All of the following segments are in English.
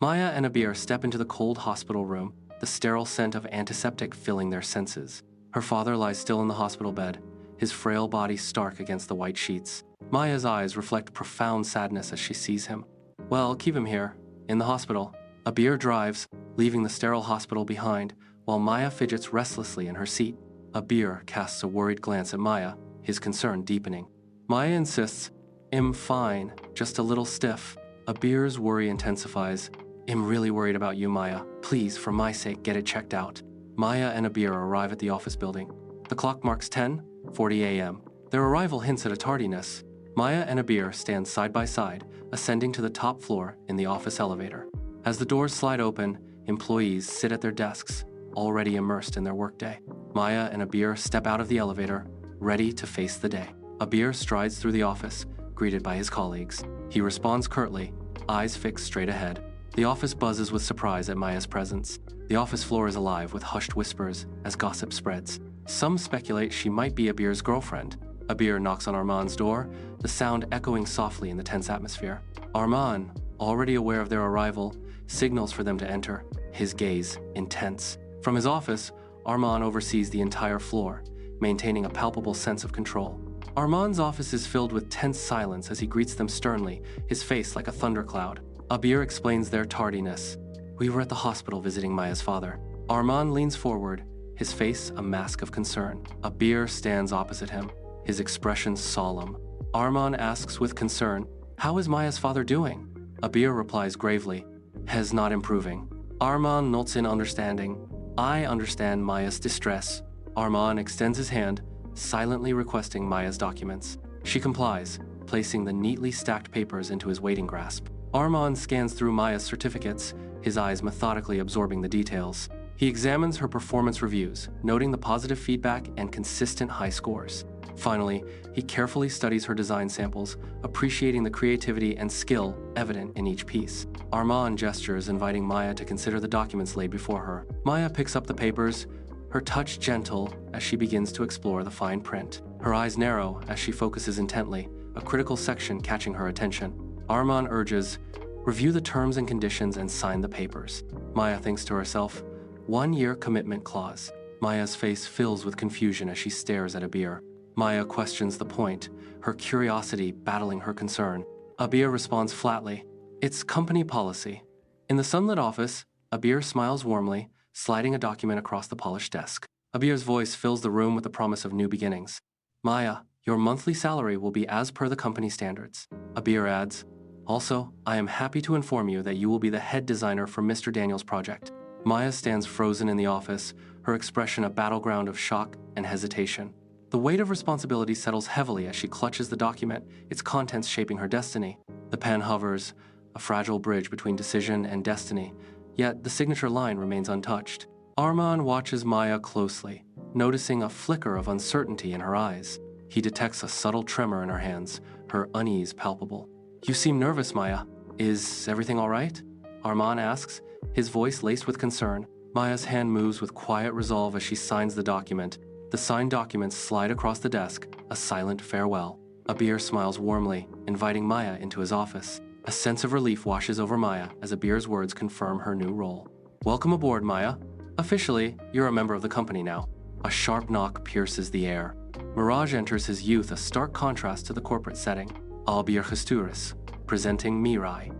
Maya and Abir step into the cold hospital room, the sterile scent of antiseptic filling their senses. Her father lies still in the hospital bed, his frail body stark against the white sheets. Maya's eyes reflect profound sadness as she sees him. Well, keep him here, in the hospital. Abir drives, leaving the sterile hospital behind, while Maya fidgets restlessly in her seat. Abir casts a worried glance at Maya, his concern deepening. Maya insists, "I'm fine, just a little stiff." Abir's worry intensifies. "I'm really worried about you, Maya. Please, for my sake, get it checked out." Maya and Abir arrive at the office building. The clock marks 10:40 a.m. Their arrival hints at a tardiness. Maya and Abir stand side by side, ascending to the top floor in the office elevator. As the doors slide open, employees sit at their desks, already immersed in their workday. Maya and Abir step out of the elevator, ready to face the day. Abir strides through the office, greeted by his colleagues. He responds curtly, eyes fixed straight ahead. The office buzzes with surprise at Maya's presence. The office floor is alive with hushed whispers as gossip spreads. Some speculate she might be Abir's girlfriend. Abir knocks on Arman's door, the sound echoing softly in the tense atmosphere. Arman, already aware of their arrival, signals for them to enter, his gaze intense. From his office, Arman oversees the entire floor, maintaining a palpable sense of control. Arman's office is filled with tense silence as he greets them sternly, his face like a thundercloud. Abir explains their tardiness. "We were at the hospital visiting Maya's father." Arman leans forward, his face a mask of concern. Abir stands opposite him, his expression solemn. Arman asks with concern, "How is Maya's father doing?" Abir replies gravely, "He's not improving." Arman nods in understanding. "I understand Maya's distress." Arman extends his hand, silently requesting Maya's documents. She complies, placing the neatly stacked papers into his waiting grasp. Arman scans through Maya's certificates, his eyes methodically absorbing the details. He examines her performance reviews, noting the positive feedback and consistent high scores. Finally, he carefully studies her design samples, appreciating the creativity and skill evident in each piece. Arman gestures, inviting Maya to consider the documents laid before her. Maya picks up the papers, her touch gentle as she begins to explore the fine print. Her eyes narrow as she focuses intently, a critical section catching her attention. Arman urges, "Review the terms and conditions and sign the papers." Maya thinks to herself, "1-year commitment clause." Maya's face fills with confusion as she stares at Abir. Maya questions the point, her curiosity battling her concern. Abir responds flatly, "It's company policy." In the sunlit office, Abir smiles warmly, sliding a document across the polished desk. Abir's voice fills the room with the promise of new beginnings. "Maya, your monthly salary will be as per the company standards." Abir adds, "Also, I am happy to inform you that you will be the head designer for Mr. Daniel's project." Maya stands frozen in the office, her expression a battleground of shock and hesitation. The weight of responsibility settles heavily as she clutches the document, its contents shaping her destiny. The pen hovers, a fragile bridge between decision and destiny, yet the signature line remains untouched. Arman watches Maya closely, noticing a flicker of uncertainty in her eyes. He detects a subtle tremor in her hands, her unease palpable. "You seem nervous, Maya. Is everything all right?" Arman asks, his voice laced with concern. Maya's hand moves with quiet resolve as she signs the document. The signed documents slide across the desk, a silent farewell. Abir smiles warmly, inviting Maya into his office. A sense of relief washes over Maya as Abir's words confirm her new role. "Welcome aboard, Maya. Officially, you're a member of the company now." A sharp knock pierces the air. Miraj enters, his youth a stark contrast to the corporate setting. Abir Miraj, presenting Mirai.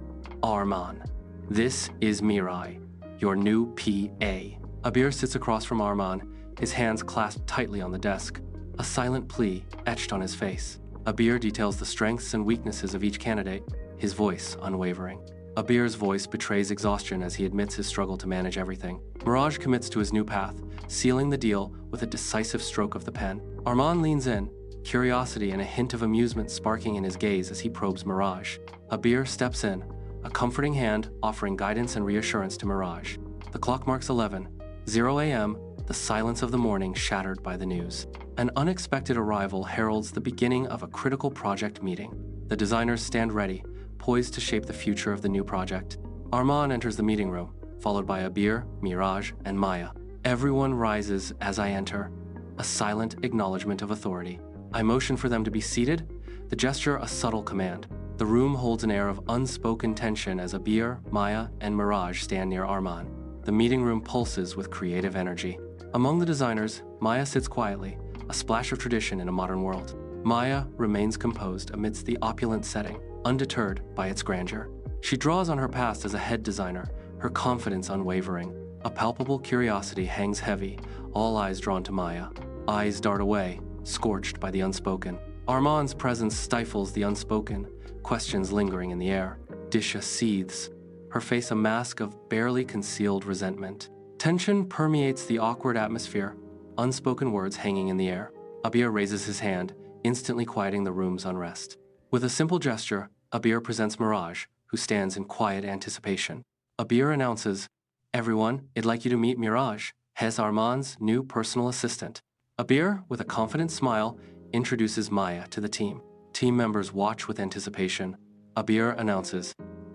"Arman. This is Mirai, your new PA." Abir sits across from Arman, his hands clasped tightly on the desk, a silent plea etched on his face. Abir details the strengths and weaknesses of each candidate, his voice unwavering. Abir's voice betrays exhaustion as he admits his struggle to manage everything. Miraj commits to his new path, sealing the deal with a decisive stroke of the pen. Arman leans in, curiosity and a hint of amusement sparking in his gaze as he probes Miraj. Abir steps in, a comforting hand offering guidance and reassurance to Miraj. The clock marks 11:00 a.m., the silence of the morning shattered by the news. An unexpected arrival heralds the beginning of a critical project meeting. The designers stand ready, poised to shape the future of the new project. Arman enters the meeting room, followed by Abir, Miraj, and Maya. Everyone rises as I enter, a silent acknowledgement of authority. I motion for them to be seated, the gesture a subtle command. The room holds an air of unspoken tension as Abir, Maya, and Miraj stand near Arman. The meeting room pulses with creative energy. Among the designers, Maya sits quietly, a splash of tradition in a modern world. Maya remains composed amidst the opulent setting, undeterred by its grandeur. She draws on her past as a head designer, her confidence unwavering. A palpable curiosity hangs heavy, all eyes drawn to Maya. Eyes dart away, scorched by the unspoken. Arman's presence stifles the unspoken, questions lingering in the air. Disha seethes, her face a mask of barely concealed resentment. Tension permeates the awkward atmosphere, unspoken words hanging in the air. Abir raises his hand, instantly quieting the room's unrest. With a simple gesture, Abir presents Miraj, who stands in quiet anticipation. Abir announces, "Everyone, I'd like you to meet Miraj, Hez Arman's new personal assistant." Abir, with a confident smile, introduces Maya to the team. Team members watch with anticipation. Abir announces,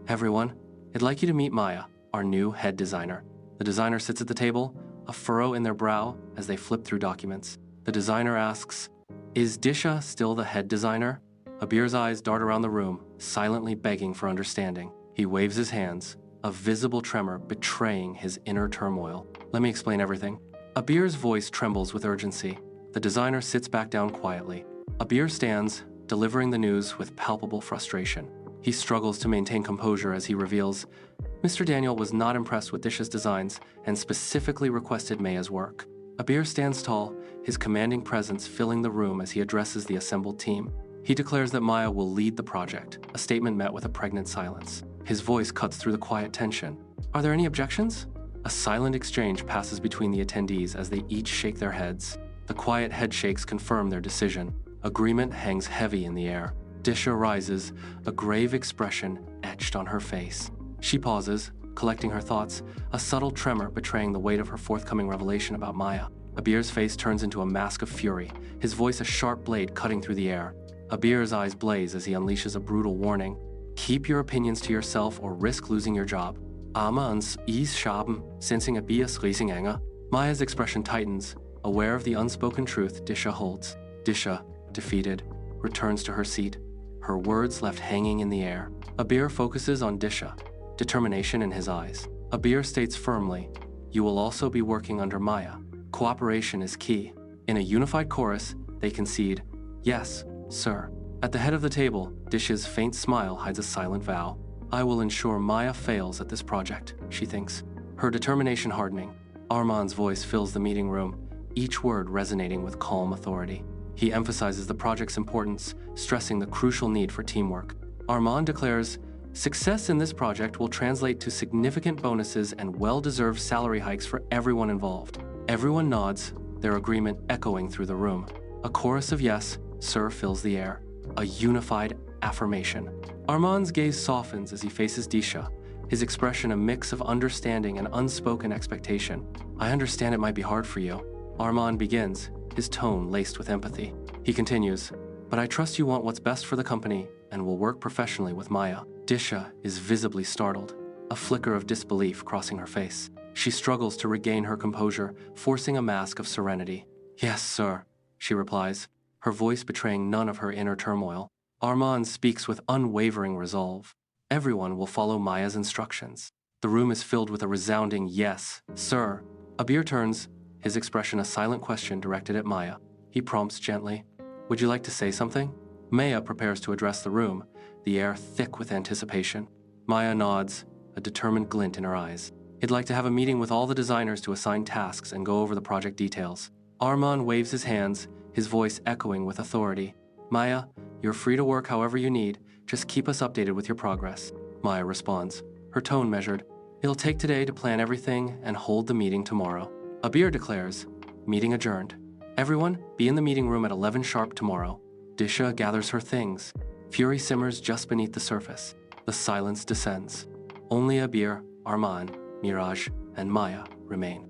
"Everyone, I'd like you to meet Maya, our new head designer." The designer sits at the table, a furrow in their brow as they flip through documents. The designer asks, "Is Disha still the head designer?" Abir's eyes dart around the room, silently begging for understanding. He waves his hands, a visible tremor betraying his inner turmoil. "Let me explain everything." Abir's voice trembles with urgency. The designer sits back down quietly. Abir stands, delivering the news with palpable frustration. He struggles to maintain composure as he reveals, Mr. Daniel was not impressed with Disha's designs and specifically requested Maya's work. Abir stands tall, his commanding presence filling the room as he addresses the assembled team. He declares that Maya will lead the project, a statement met with a pregnant silence. His voice cuts through the quiet tension. "Are there any objections?" A silent exchange passes between the attendees as they each shake their heads. The quiet headshakes confirm their decision. Agreement hangs heavy in the air. Disha rises, a grave expression etched on her face. She pauses, collecting her thoughts, a subtle tremor betraying the weight of her forthcoming revelation about Maya. Abir's face turns into a mask of fury, his voice a sharp blade cutting through the air. Abir's eyes blaze as he unleashes a brutal warning. "Keep your opinions to yourself or risk losing your job." Armans is schaben, sensing Abir's riesing anger. Maya's expression tightens, aware of the unspoken truth Disha holds. Disha, defeated, returns to her seat, her words left hanging in the air. Abir focuses on Disha, determination in his eyes. Abir states firmly, "You will also be working under Maya. Cooperation is key." In a unified chorus, they concede, "Yes, sir." At the head of the table, Disha's faint smile hides a silent vow. "I will ensure Maya fails at this project," she thinks, her determination hardening. Arman's voice fills the meeting room, each word resonating with calm authority. He emphasizes the project's importance, stressing the crucial need for teamwork. Arman declares, "Success in this project will translate to significant bonuses and well-deserved salary hikes for everyone involved." Everyone nods, their agreement echoing through the room. A chorus of yes, sir fills the air, a unified affirmation. Arman's gaze softens as he faces Disha, his expression a mix of understanding and unspoken expectation. "I understand it might be hard for you." Arman begins, his tone laced with empathy. He continues, "But I trust you want what's best for the company and will work professionally with Maya." Disha is visibly startled, a flicker of disbelief crossing her face. She struggles to regain her composure, forcing a mask of serenity. "Yes, sir," she replies, her voice betraying none of her inner turmoil. Arman speaks with unwavering resolve. Everyone will follow Maya's instructions. The room is filled with a resounding yes, sir. Abir turns, his expression a silent question directed at Maya. He prompts gently, "Would you like to say something?" Maya prepares to address the room, the air thick with anticipation. Maya nods, a determined glint in her eyes. "He'd like to have a meeting with all the designers to assign tasks and go over the project details." Arman waves his hands, his voice echoing with authority. "Maya, you're free to work however you need, just keep us updated with your progress." Maya responds, her tone measured. "It'll take today to plan everything and hold the meeting tomorrow." Abir declares, "Meeting adjourned. Everyone, be in the meeting room at 11 sharp tomorrow." Disha gathers her things. Fury simmers just beneath the surface. The silence descends. Only Abir, Arman, Miraj, and Maya remain.